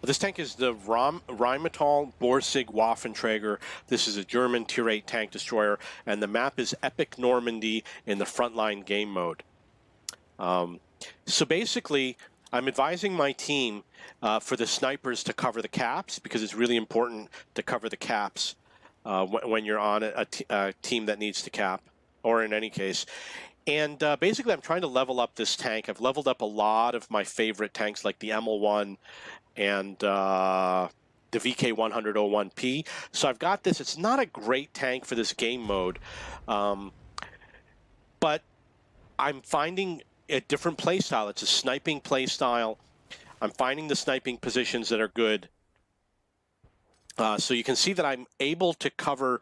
This tank is the Rheinmetall Borsig Waffenträger. This is a German Tier 8 tank destroyer, and the map is Epic Normandy in the Frontline game mode. So basically, I'm advising my team for the snipers to cover the caps, because it's really important to cover the caps when you're on a team that needs to cap, or in any case. And basically, I'm trying to level up this tank. I've leveled up a lot of my favorite tanks, like the ML1 and the VK100-01P. So I've got this. It's not a great tank for this game mode, but I'm finding a different play style. It's a sniping play style. I'm finding the sniping positions that are good. So you can see that I'm able to cover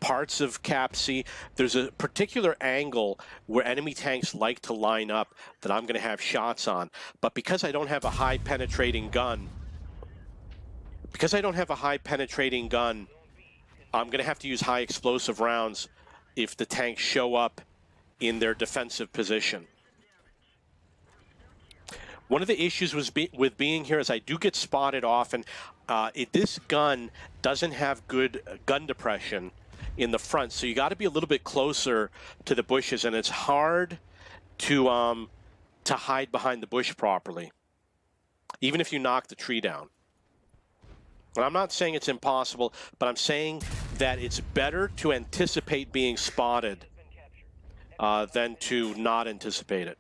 parts of Cap C. There's a particular angle where enemy tanks like to line up that I'm going to have shots on. But because I don't have a high penetrating gun, I'm going to have to use high explosive rounds if the tanks show up in their defensive position. One of the issues with being here is I do get spotted often. This gun doesn't have good gun depression in the front, so you got to be a little bit closer to the bushes, and it's hard to hide behind the bush properly, even if you knock the tree down. And I'm not saying it's impossible, but I'm saying that it's better to anticipate being spotted than to not anticipate it.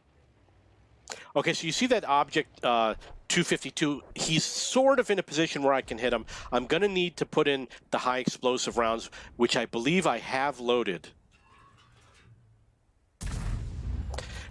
Okay, so you see that object 252, he's sort of in a position where I can hit him. I'm going to need to put in the high explosive rounds, which I believe I have loaded.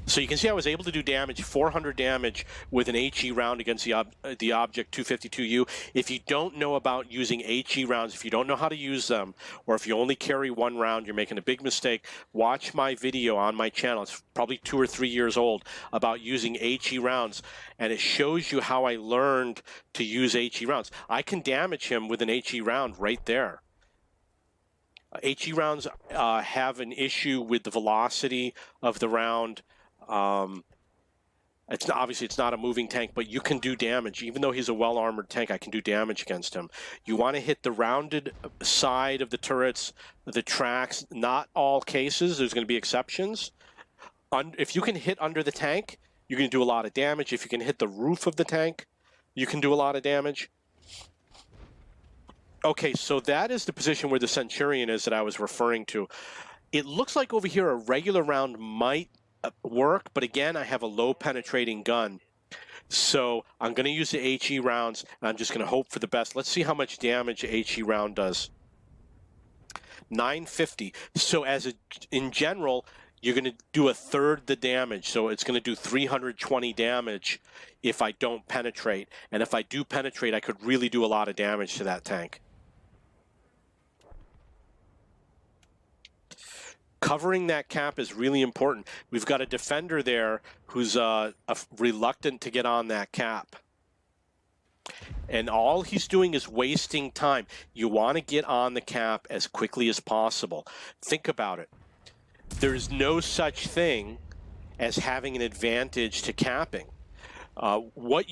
So you can see I was able to do damage, 400 damage with an HE round against the object 252U. If you don't know about using HE rounds, if you don't know how to use them, or if you only carry one round, you're making a big mistake. Watch my video on my channel. It's probably 2 or 3 years old about using HE rounds, and it shows you how I learned to use HE rounds. I can damage him with an HE round right there. HE rounds have an issue with the velocity of the round. Obviously it's not a moving tank, but you can do damage. Even though he's a well-armored tank, I can do damage against him. You want to hit the rounded side of the turrets, the tracks. Not all cases. There's going to be exceptions. If you can hit under the tank, you can do a lot of damage. If you can hit the roof of the tank, you can do a lot of damage. Okay, so that is the position where the Centurion is that I was referring to. It looks like over here a regular round might work, but again, I have a low penetrating gun. So I'm going to use the HE rounds, and I'm just going to hope for the best. Let's see how much damage a HE round does. 950. So in general, you're going to do a third the damage. So it's going to do 320 damage if I don't penetrate. And if I do penetrate, I could really do a lot of damage to that tank. Covering that cap is really important. We've got a defender there who's reluctant to get on that cap. And all he's doing is wasting time. You want to get on the cap as quickly as possible. Think about it. There's no such thing as having an advantage to capping. What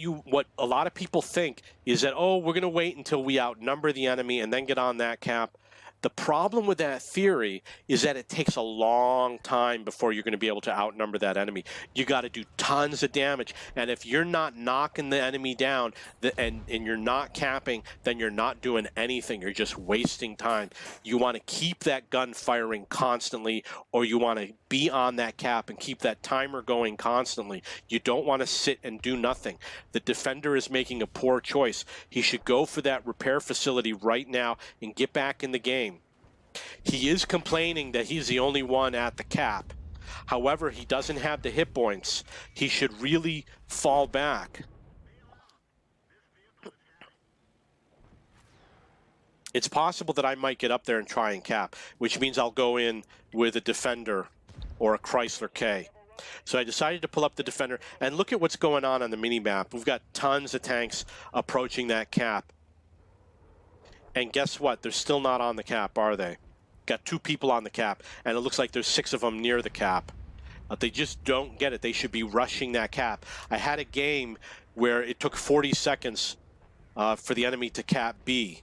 a lot of people think is that, oh, we're going to wait until we outnumber the enemy and then get on that cap. The problem with that theory is that it takes a long time before you're going to be able to outnumber that enemy. You got to do tons of damage, and if you're not knocking the enemy down and you're not capping, then you're not doing anything. You're just wasting time. You want to keep that gun firing constantly, or you want to be on that cap and keep that timer going constantly. You don't want to sit and do nothing. The defender is making a poor choice. He should go for that repair facility right now and get back in the game. He is complaining that he's the only one at the cap. However, he doesn't have the hit points. He should really fall back. It's possible that I might get up there and try and cap, which means I'll go in with a defender or a Chrysler K. So I decided to pull up the defender, and look at what's going on the mini-map. We've got tons of tanks approaching that cap. And guess what? They're still not on the cap, are they? Got 2 people on the cap, and it looks like there's 6 of them near the cap. They just don't get it. They should be rushing that cap. I had a game where it took 40 seconds for the enemy to cap B.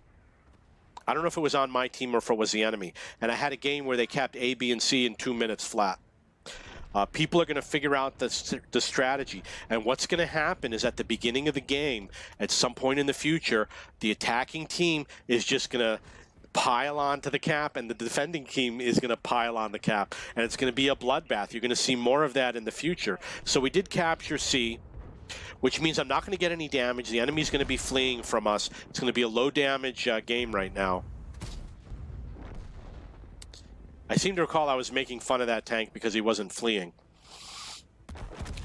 I don't know if it was on my team or if it was the enemy. And I had a game where they capped A, B, and C in 2 minutes flat. People are going to figure out the strategy. And what's going to happen is at the beginning of the game, at some point in the future, the attacking team is just going to pile on to the cap, and the defending team is going to pile on the cap. And it's going to be a bloodbath. You're going to see more of that in the future. So we did capture C, which means I'm not going to get any damage. The enemy's going to be fleeing from us. It's going to be a low damage game right now. I seem to recall I was making fun of that tank because he wasn't fleeing.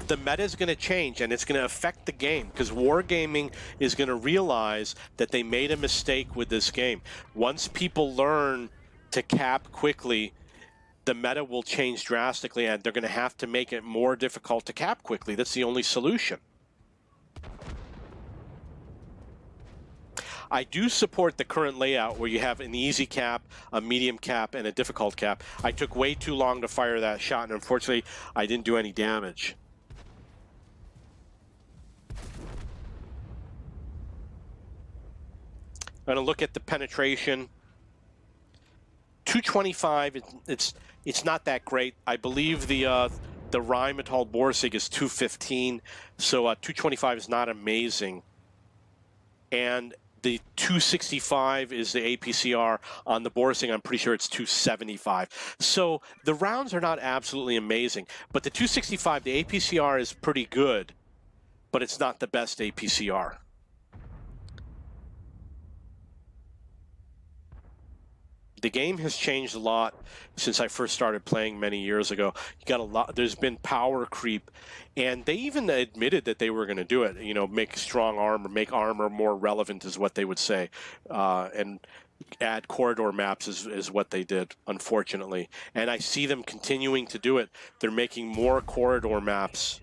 The meta is going to change, and it's going to affect the game because Wargaming is going to realize that they made a mistake with this game. Once people learn to cap quickly, the meta will change drastically, and they're going to have to make it more difficult to cap quickly. That's the only solution. I do support the current layout where you have an easy cap, a medium cap, and a difficult cap. I took way too long to fire that shot, and unfortunately, I didn't do any damage. I'm going to look at the penetration. 225, it's not that great. I believe the Rheinmetall Borsig is 215, so 225 is not amazing. And the 265 is the APCR. On the Borsig, I'm pretty sure it's 275. So the rounds are not absolutely amazing, but the 265, the APCR is pretty good, but it's not the best APCR. The game has changed a lot since I first started playing many years ago. You got a lot. There's been power creep, and they even admitted that they were going to do it. You know, make strong armor, make armor more relevant, is what they would say, and add corridor maps is what they did, unfortunately. And I see them continuing to do it. They're making more corridor maps.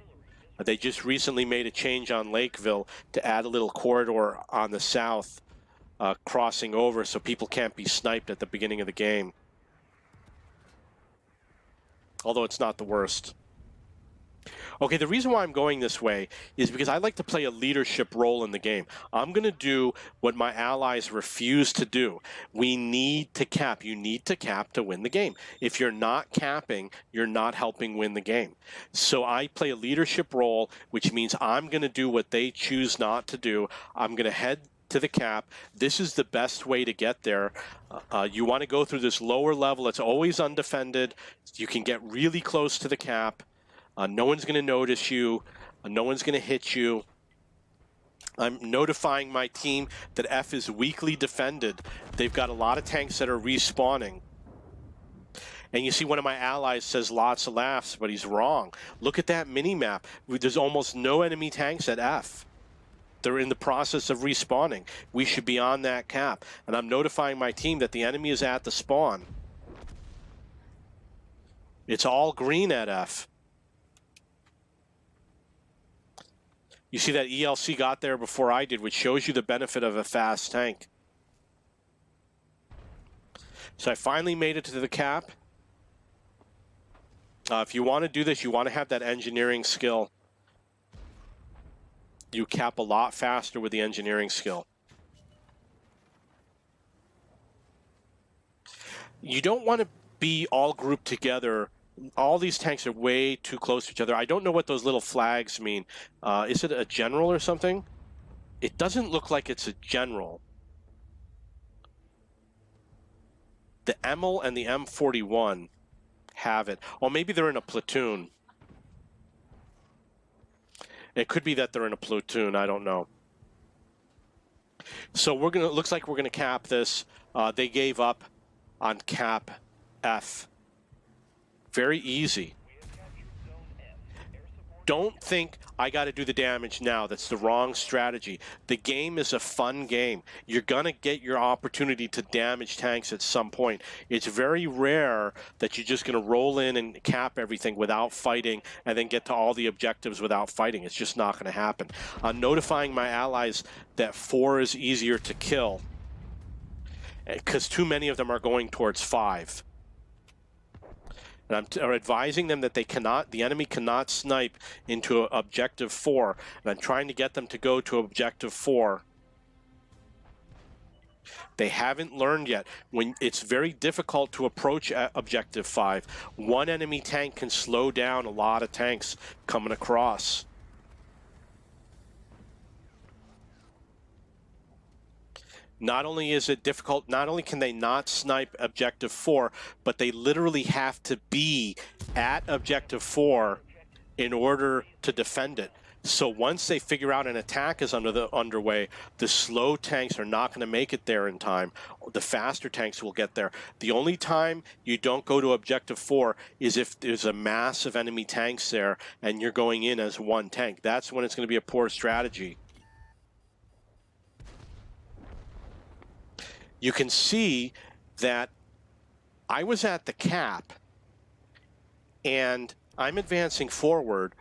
They just recently made a change on Lakeville to add a little corridor on the south. Crossing over so people can't be sniped at the beginning of the game. Although it's not the worst. Okay, the reason why I'm going this way is because I like to play a leadership role in the game. I'm going to do what my allies refuse to do. We need to cap. You need to cap to win the game. If you're not capping, you're not helping win the game. So I play a leadership role, which means I'm going to do what they choose not to do. I'm going to head to the cap. This is the best way to get there. You want to go through this lower level. It's always undefended. You can get really close to the cap. No one's going to notice you. No one's going to hit you. I'm notifying my team that F is weakly defended. They've got a lot of tanks that are respawning. And you see one of my allies says lots of laughs, but he's wrong. Look at that mini-map. There's almost no enemy tanks at F. They're in the process of respawning. We should be on that cap. And I'm notifying my team that the enemy is at the spawn. It's all green at F. You see that ELC got there before I did, which shows you the benefit of a fast tank. So I finally made it to the cap. If you want to do this, you want to have that engineering skill. You cap a lot faster with the engineering skill. You don't want to be all grouped together. All these tanks are way too close to each other. I don't know what those little flags mean. Is it a general or something? It doesn't look like it's a general. The ML and the M41 have it. Or maybe they're in a platoon. It could be that they're in a platoon. I don't know. So we're gonna. Looks like we're gonna cap this. They gave up on cap F. Very easy. Don't think I got to do the damage now. That's the wrong strategy. The game is a fun game. You're going to get your opportunity to damage tanks at some point. It's very rare that you're just going to roll in and cap everything without fighting and then get to all the objectives without fighting. It's just not going to happen. I'm notifying my allies that 4 is easier to kill because too many of them are going towards 5. And I'm advising them that they cannot, the enemy cannot snipe into objective 4. And I'm trying to get them to go to objective 4. They haven't learned yet. When it's very difficult to approach Objective 5. One enemy tank can slow down a lot of tanks coming across. Not only is it difficult, not only can they not snipe Objective 4, but they literally have to be at Objective 4 in order to defend it. So once they figure out an attack is underway, the slow tanks are not going to make it there in time. The faster tanks will get there. The only time you don't go to Objective 4 is if there's a mass of enemy tanks there and you're going in as one tank. That's when it's going to be a poor strategy. You can see that I was at the cap and I'm advancing forward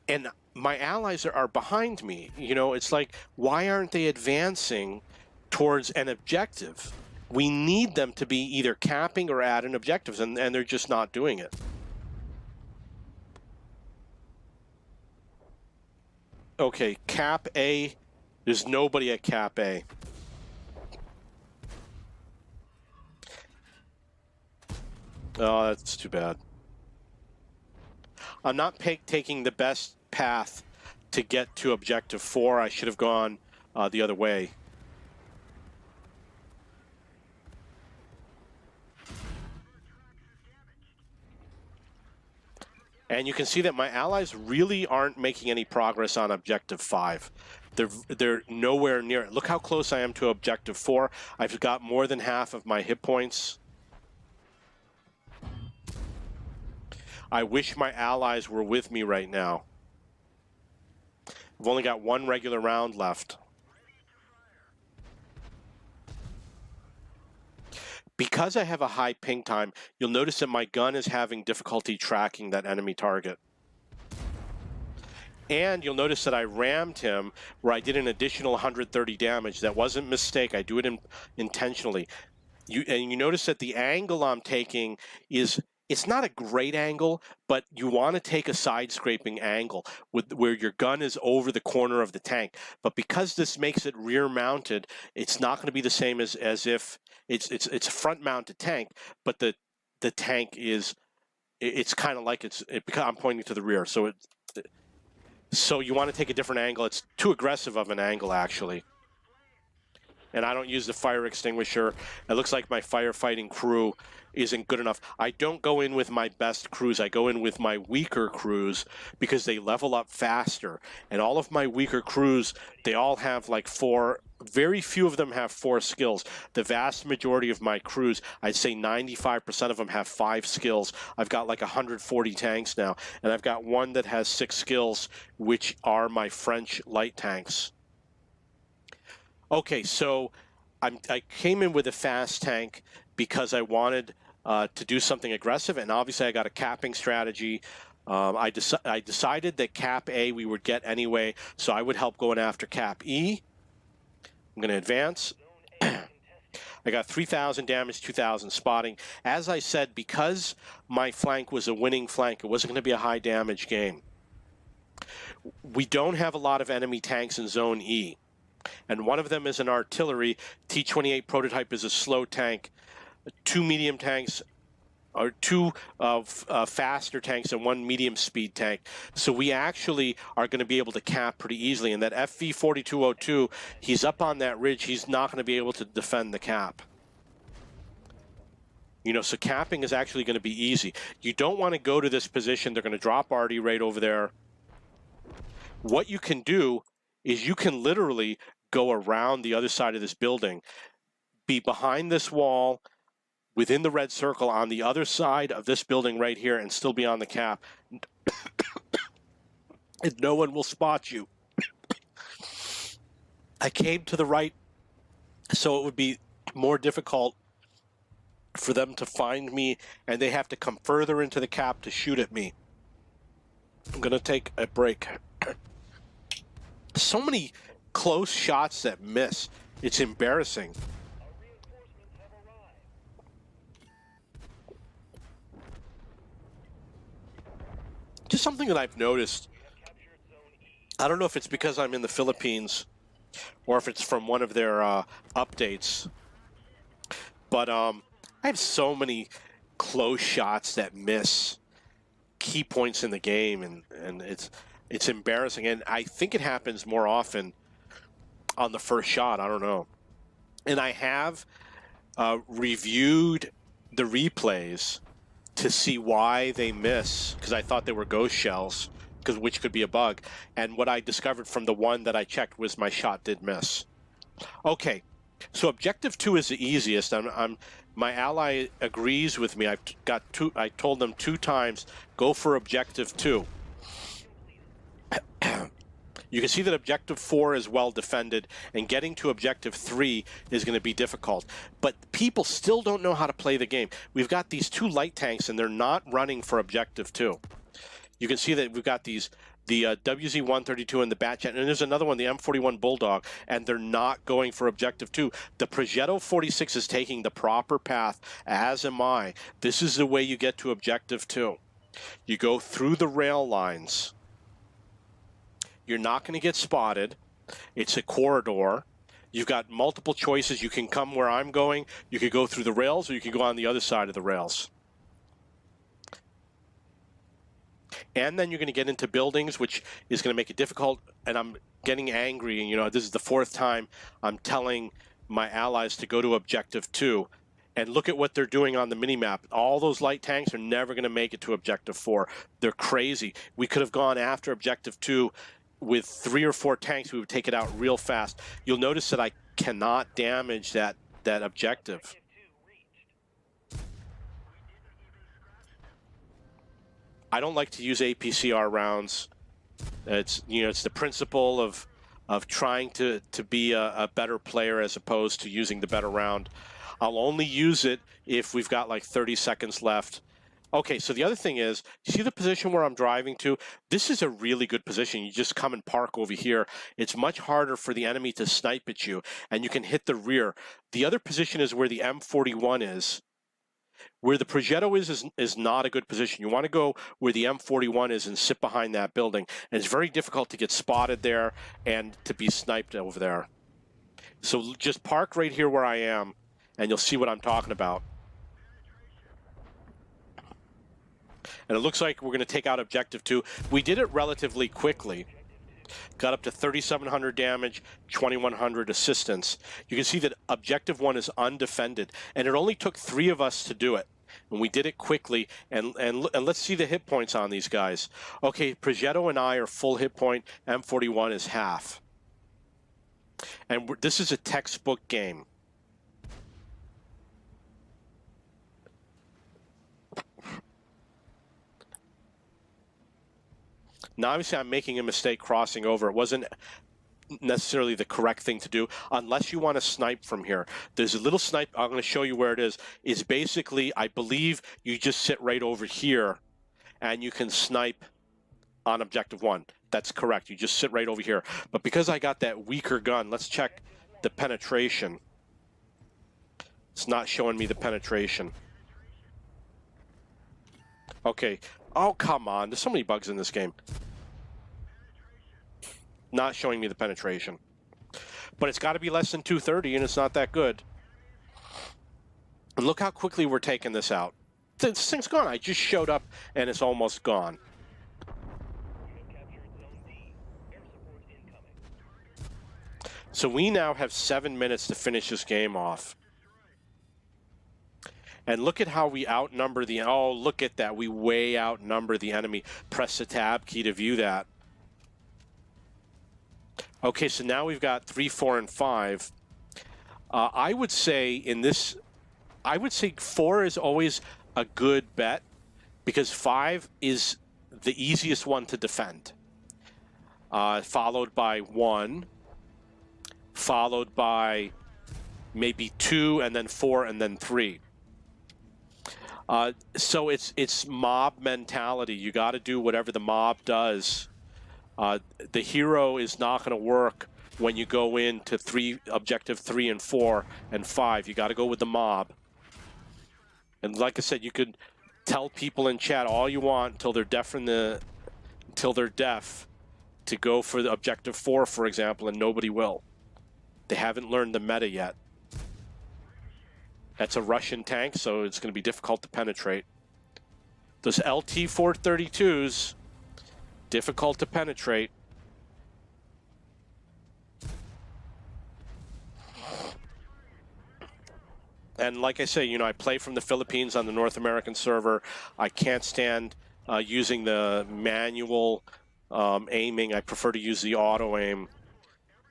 and my allies are behind me. You know, it's like, why aren't they advancing towards an objective? We need them to be either capping or at an objective, and they're just not doing it. Okay, Cap A. There's nobody at Cap A. Oh, that's too bad. I'm not taking the best path to get to Objective 4. I should have gone the other way. And you can see that my allies really aren't making any progress on Objective 5. They're nowhere near it. Look how close I am to Objective 4. I've got more than half of my hit points. I wish my allies were with me right now. I've only got one regular round left. Because I have a high ping time, you'll notice that my gun is having difficulty tracking that enemy target. And you'll notice that I rammed him where I did an additional 130 damage. That wasn't a mistake. I do it intentionally. And you notice that the angle I'm taking is... It's not a great angle, but you want to take a side-scraping angle where your gun is over the corner of the tank. But because this makes it rear-mounted, it's not going to be the same as if it's a front-mounted tank, but the tank is, it's kind of like because I'm pointing to the rear. So you want to take a different angle. It's too aggressive of an angle, actually. And I don't use the fire extinguisher. It looks like my firefighting crew isn't good enough. I don't go in with my best crews. I go in with my weaker crews because they level up faster. And all of my weaker crews, they all have like 4, very few of them have 4 skills. The vast majority of my crews, I'd say 95% of them have 5 skills. I've got like 140 tanks now, and I've got one that has 6 skills, which are my French light tanks. Okay, so I came in with a fast tank because I wanted to do something aggressive, and obviously I got a capping strategy. I decided that Cap A we would get anyway, so I would help going after Cap E. I'm going to advance. I got 3,000 damage, 2,000 spotting. As I said, because my flank was a winning flank, it wasn't going to be a high damage game. We don't have a lot of enemy tanks in Zone E. And one of them is an artillery. T-28 prototype is a slow tank. 2 medium tanks, or 2 faster tanks, and 1 medium speed tank. So we actually are going to be able to cap pretty easily. And that FV-4202, he's up on that ridge. He's not going to be able to defend the cap. You know, so capping is actually going to be easy. You don't want to go to this position. They're going to drop Artie right over there. What you can do is you can literally go around the other side of this building, be behind this wall, within the red circle on the other side of this building right here, and still be on the cap. And no one will spot you. I came to the right, so it would be more difficult for them to find me, and they have to come further into the cap to shoot at me. I'm going to take a break. So many close shots that miss. It's embarrassing. Just something that I've noticed. I don't know if it's because I'm in the Philippines, or if it's from one of their updates. But I have so many close shots that miss key points in the game, and it's embarrassing. And I think it happens more often on the first shot. I don't know. And I have reviewed the replays to see why they miss, because I thought they were ghost shells, which could be a bug. And what I discovered from the one that I checked was my shot did miss. Okay, so objective 2 is the easiest. My ally agrees with me. I told them 2 times, go for objective 2. You can see that objective 4 is well defended, and getting to objective 3 is going to be difficult. But people still don't know how to play the game. We've got these 2 light tanks, and they're not running for objective 2. You can see that we've got the WZ-132 and the Batjet, and there's another one, the M41 Bulldog, and they're not going for objective 2. The Progetto 46 is taking the proper path, as am I. This is the way you get to objective 2. You go through the rail lines. You're not going to get spotted. It's a corridor. You've got multiple choices. You can come where I'm going. You could go through the rails, or you can go on the other side of the rails. And then you're going to get into buildings, which is going to make it difficult. And I'm getting angry. And, you know, this is the 4th time I'm telling my allies to go to objective 2. And look at what they're doing on the minimap. All those light tanks are never going to make it to objective 4. They're crazy. We could have gone after objective 2 with 3 or 4 tanks. We would take it out real fast. You'll notice that I cannot damage that objective. I don't like to use APCR rounds. It's, you know, it's the principle of trying to be a better player as opposed to using the better round. I'll only use it if we've got like 30 seconds left. Okay, so the other thing is, you see the position where I'm driving to? This is a really good position. You just come and park over here. It's much harder for the enemy to snipe at you, and you can hit the rear. The other position is where the M41 is. Where the Progetto is not a good position. You want to go where the M41 is and sit behind that building. And it's very difficult to get spotted there and to be sniped over there. So just park right here where I am, and you'll see what I'm talking about. And it looks like we're going to take out objective 2. We did it relatively quickly. Got up to 3,700 damage, 2,100 assistance. You can see that objective 1 is undefended, and it only took 3 of us to do it. And we did it quickly, and let's see the hit points on these guys. Okay, Progetto and I are full hit point. M41 is half. And this is a textbook game. Now, obviously, I'm making a mistake crossing over. It wasn't necessarily the correct thing to do, unless you want to snipe from here. There's a little snipe. I'm going to show you where it is. It's basically, I believe, you just sit right over here, and you can snipe on objective 1. That's correct. You just sit right over here. But because I got that weaker gun, let's check the penetration. It's not showing me the penetration. Okay. Oh, come on. There's so many bugs in this game. Not showing me the penetration. But it's got to be less than 230, and it's not that good. And look how quickly we're taking this out. This thing's gone. I just showed up, and it's almost gone. So we now have 7 minutes to finish this game off. And look at how we outnumber the... Oh, look at that. We way outnumber the enemy. Press the tab key to view that. Okay, so now we've got 3, 4, and 5. I would say in this... I would say 4 is always a good bet because 5 is the easiest one to defend. Followed by 1. Followed by maybe 2, and then 4, and then 3. So it's mob mentality. You got to do whatever the mob does. The hero is not going to work when you go into objective 3 and 4 and 5. You got to go with the mob. And like I said, you could tell people in chat all you want until they're deaf until they're deaf to go for the objective 4, for example, and nobody will. They haven't learned the meta yet. That's a Russian tank, so it's going to be difficult to penetrate. Those LT-432s, difficult to penetrate. And like I say, you know, I play from the Philippines on the North American server. I can't stand using the manual aiming. I prefer to use the auto aim.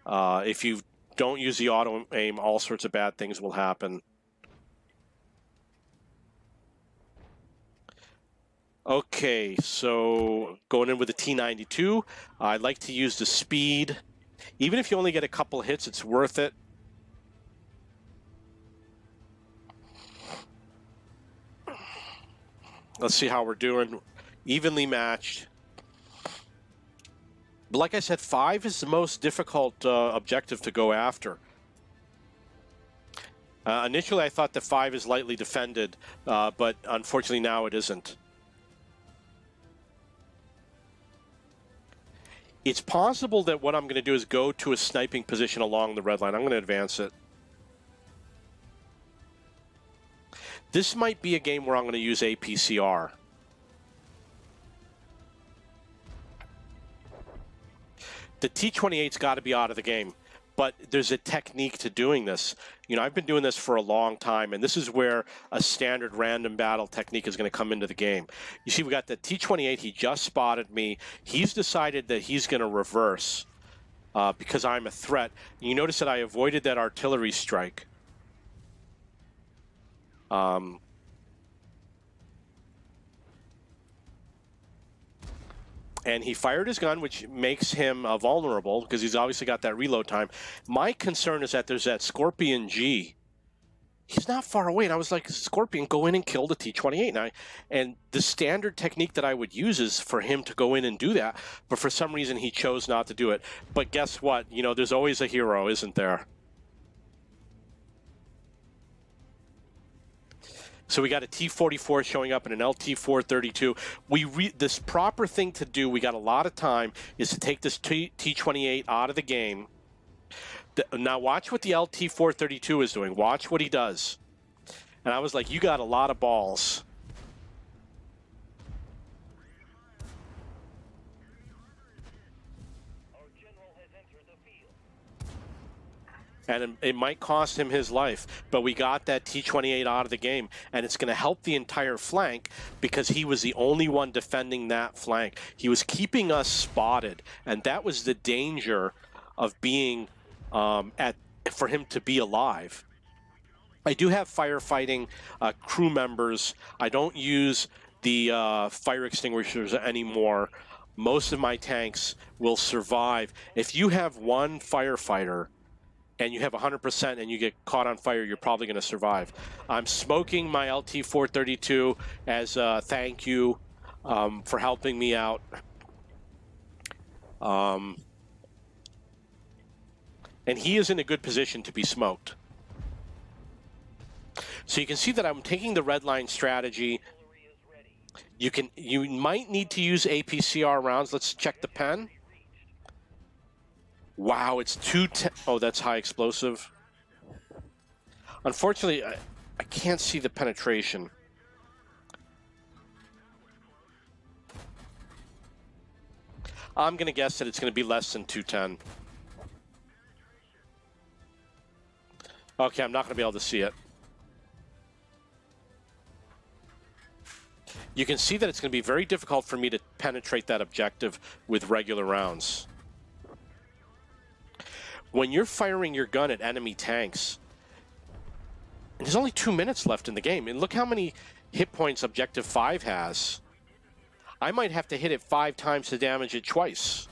If you don't use the auto aim, all sorts of bad things will happen. Okay, so going in with the T92, I like to use the speed. Even if you only get a couple hits, it's worth it. Let's see how we're doing. Evenly matched. But like I said, 5 is the most difficult objective to go after. Initially, I thought that 5 is lightly defended, but unfortunately now it isn't. It's possible that what I'm going to do is go to a sniping position along the red line. I'm going to advance it. This might be a game where I'm going to use APCR. The T-28's got to be out of the game, but there's a technique to doing this. You know, I've been doing this for a long time, and this is where a standard random battle technique is going to come into the game. You see, we got the T-28. He just spotted me. He's decided that he's going to reverse because I'm a threat. You notice that I avoided that artillery strike. And he fired his gun, which makes him vulnerable because he's obviously got that reload time. My concern is that there's that Scorpion G. He's not far away. And I was like, Scorpion, go in and kill the T-28. And the standard technique that I would use is for him to go in and do that. But for some reason, he chose not to do it. But guess what? You know, there's always a hero, isn't there? So we got a T-44 showing up and an LT-432. This proper thing to do, we got a lot of time, is to take this T-28 out of the game. Now watch what the LT-432 is doing. Watch what he does. And I was like, you got a lot of balls. And it might cost him his life, but we got that T-28 out of the game, and it's going to help the entire flank because he was the only one defending that flank. He was keeping us spotted, and that was the danger of being for him to be alive. I do have firefighting crew members. I don't use the fire extinguishers anymore. Most of my tanks will survive. If you have one firefighter and you have 100% and you get caught on fire, you're probably going to survive. I'm smoking my LT-432 as a thank you for helping me out. And he is in a good position to be smoked. So you can see that I'm taking the red line strategy. You might need to use APCR rounds. Let's check the pen. Wow, it's 210. Oh, that's high explosive. Unfortunately, I can't see the penetration. I'm going to guess that it's going to be less than 210. Okay, I'm not going to be able to see it. You can see that it's going to be very difficult for me to penetrate that objective with regular rounds. When you're firing your gun at enemy tanks, and there's only 2 minutes left in the game, and look how many hit points Objective 5 has. I might have to hit it 5 times to damage it twice.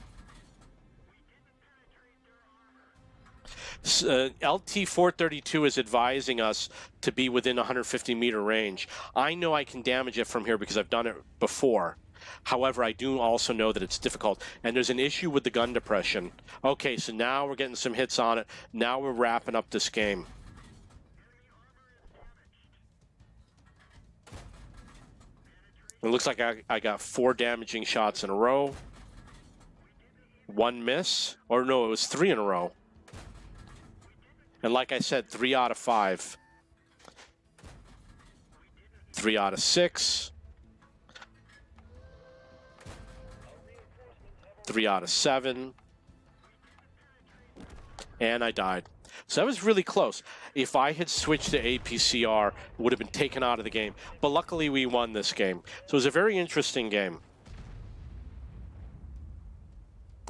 LT-432 is advising us to be within 150 meter range. I know I can damage it from here because I've done it before. However, I do also know that it's difficult, and there's an issue with the gun depression. Okay, so now we're getting some hits on it. Now we're wrapping up this game. It looks like I got 4 damaging shots in a row. 1 miss. Or no, it was 3 in a row. And like I said, 3 out of 5. 3 out of 6. 3 out of 7. And I died. So that was really close. If I had switched to APCR, it would have been taken out of the game. But luckily, we won this game. So it was a very interesting game.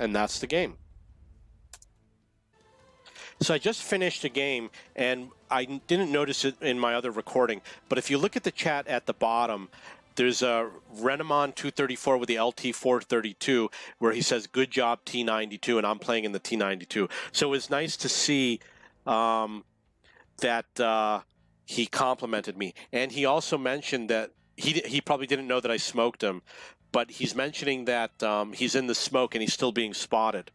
And that's the game. So I just finished a game, and I didn't notice it in my other recording. But if you look at the chat at the bottom, there's a Renamon 234 with the LT 432 where he says, "Good job, T92," and I'm playing in the T92. So it was nice to see that he complimented me. And he also mentioned that he probably didn't know that I smoked him, but he's mentioning that he's in the smoke and he's still being spotted.